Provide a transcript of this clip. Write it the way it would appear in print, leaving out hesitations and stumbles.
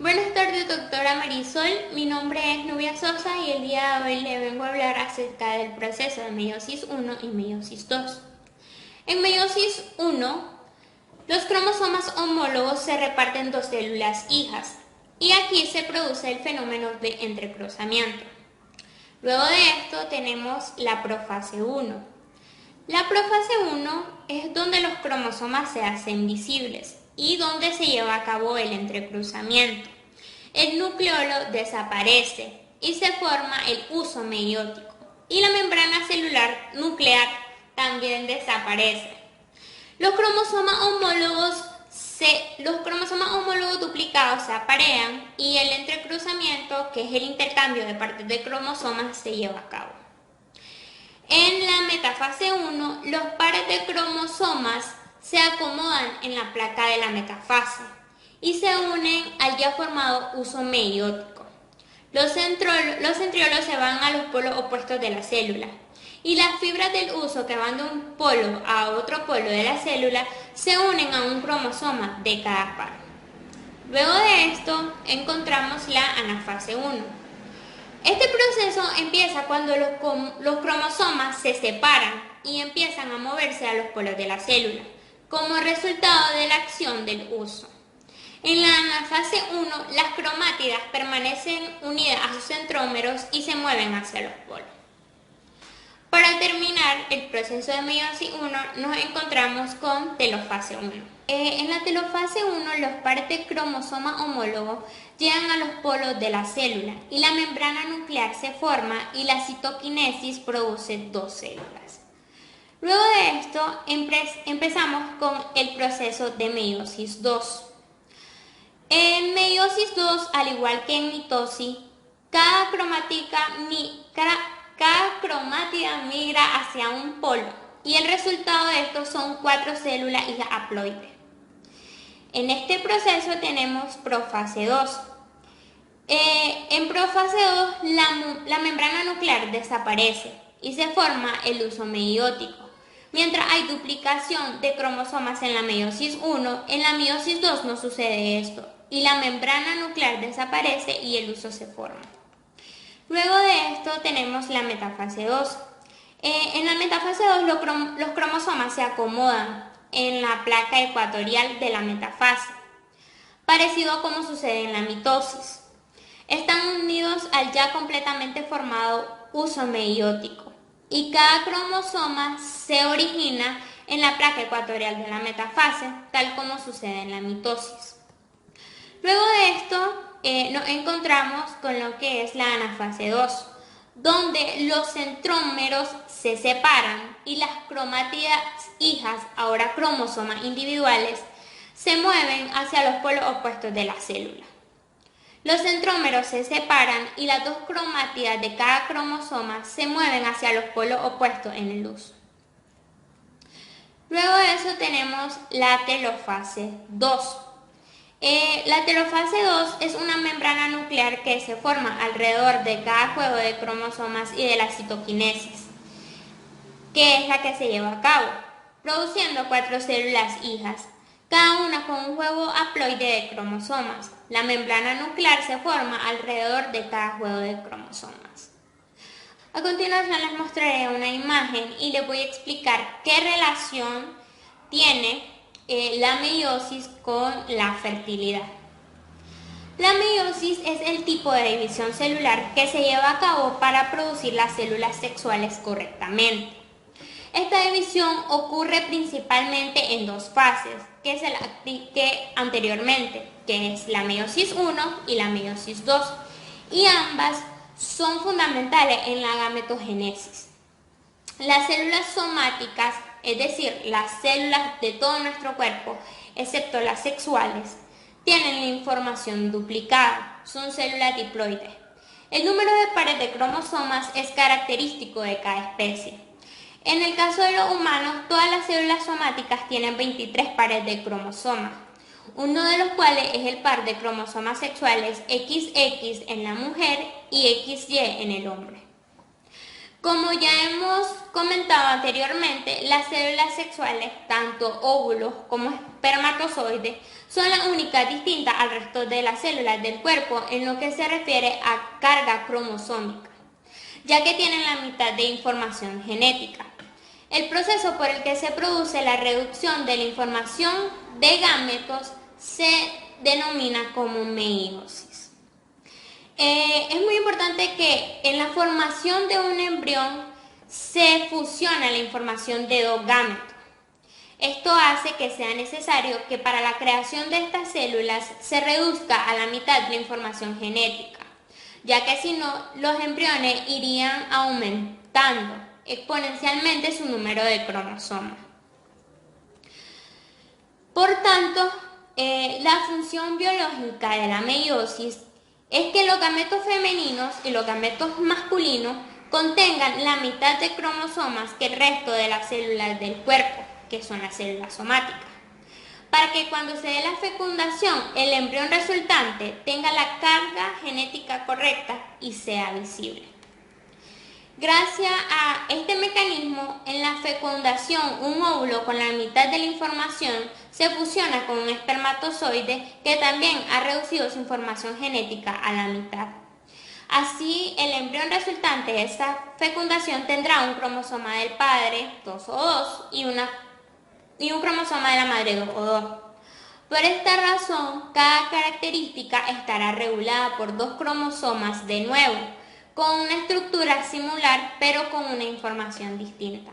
Buenas tardes, doctora Marisol. Mi nombre es Nubia Sosa y el día de hoy le vengo a hablar acerca del proceso de meiosis 1 y meiosis 2. En meiosis 1, los cromosomas homólogos se reparten en dos células hijas y aquí se produce el fenómeno de entrecruzamiento. Luego de esto tenemos la profase 1. La profase 1 es donde los cromosomas se hacen visibles y donde se lleva a cabo el entrecruzamiento. El nucleolo desaparece y se forma el huso meiótico y la membrana celular nuclear también desaparece. Los cromosomas homólogos duplicados se aparean y el entrecruzamiento, que es el intercambio de partes de cromosomas, se lleva a cabo. En la metafase 1, los pares de cromosomas se acomodan en la placa de la metafase y se unen al ya formado huso meiótico. Los centriolos se van a los polos opuestos de la célula y las fibras del huso que van de un polo a otro polo de la célula se unen a un cromosoma de cada par. Luego de esto encontramos la anafase 1. Este proceso empieza cuando los cromosomas se separan y empiezan a moverse a los polos de la célula, como resultado de la acción del huso. En la anafase 1, las cromátidas permanecen unidas a sus centrómeros y se mueven hacia los polos. Para terminar el proceso de meiosis 1, nos encontramos con telofase 1. En la telofase 1, los pares de cromosomas homólogos llegan a los polos de la célula y la membrana nuclear se forma y la citoquinesis produce dos células. Luego de esto, empezamos con el proceso de meiosis 2. En meiosis 2, al igual que en mitosis, cada cromátida migra hacia un polo y el resultado de esto son 4 células hijas haploides. En este proceso tenemos profase 2. En profase 2 la membrana nuclear desaparece y se forma el huso meiótico. Mientras hay duplicación de cromosomas en la meiosis 1, en la meiosis 2 no sucede esto y la membrana nuclear desaparece y el huso se forma. Luego de esto tenemos la metafase 2. En la metafase 2 los cromosomas se acomodan en la placa ecuatorial de la metafase, parecido a como sucede en la mitosis. Están unidos al ya completamente formado huso meiótico y cada cromosoma se origina en la placa ecuatorial de la metafase, tal como sucede en la mitosis. Luego de esto nos encontramos con lo que es la anafase 2, donde los centrómeros se separan y las cromátidas hijas, ahora cromosomas individuales, se mueven hacia los polos opuestos de la célula. Los centrómeros se separan y las dos cromátidas de cada cromosoma se mueven hacia los polos opuestos en el huso. Luego de eso tenemos la telofase 2. La telofase 2 es una membrana nuclear que se forma alrededor de cada juego de cromosomas y de la citoquinesis, que es la que se lleva a cabo, produciendo 4 células hijas, cada una con un juego haploide de cromosomas. La membrana nuclear se forma alrededor de cada juego de cromosomas. A continuación les mostraré una imagen y les voy a explicar qué relación tiene la meiosis con la fertilidad. La meiosis es el tipo de división celular que se lleva a cabo para producir las células sexuales correctamente. Esta división ocurre principalmente en dos fases, que anteriormente, que es la meiosis 1 y la meiosis 2, y ambas son fundamentales en la gametogénesis. Las células somáticas, es decir, las células de todo nuestro cuerpo, excepto las sexuales, tienen la información duplicada, son células diploides. El número de pares de cromosomas es característico de cada especie. En el caso de los humanos, todas las células somáticas tienen 23 pares de cromosomas, uno de los cuales es el par de cromosomas sexuales XX en la mujer y XY en el hombre. Como ya hemos comentado anteriormente, las células sexuales, tanto óvulos como espermatozoides, son las únicas distintas al resto de las células del cuerpo en lo que se refiere a carga cromosómica, ya que tienen la mitad de información genética. El proceso por el que se produce la reducción de la información de gametos se denomina como meiosis. Es muy importante que en la formación de un embrión se fusiona la información de dos gametos. Esto hace que sea necesario que para la creación de estas células se reduzca a la mitad la información genética, ya que si no, los embriones irían aumentando exponencialmente su número de cromosomas. Por tanto, la función biológica de la meiosis es que los gametos femeninos y los gametos masculinos contengan la mitad de cromosomas que el resto de las células del cuerpo, que son las células somáticas, para que cuando se dé la fecundación, el embrión resultante tenga la carga genética correcta y sea visible. Gracias a este mecanismo, en la fecundación, un óvulo con la mitad de la información se fusiona con un espermatozoide que también ha reducido su información genética a la mitad. Así, el embrión resultante de esta fecundación tendrá un cromosoma del padre, 2O2, y un cromosoma de la madre, 2O2. Por esta razón, cada característica estará regulada por dos cromosomas de nuevo, con una estructura similar pero con una información distinta.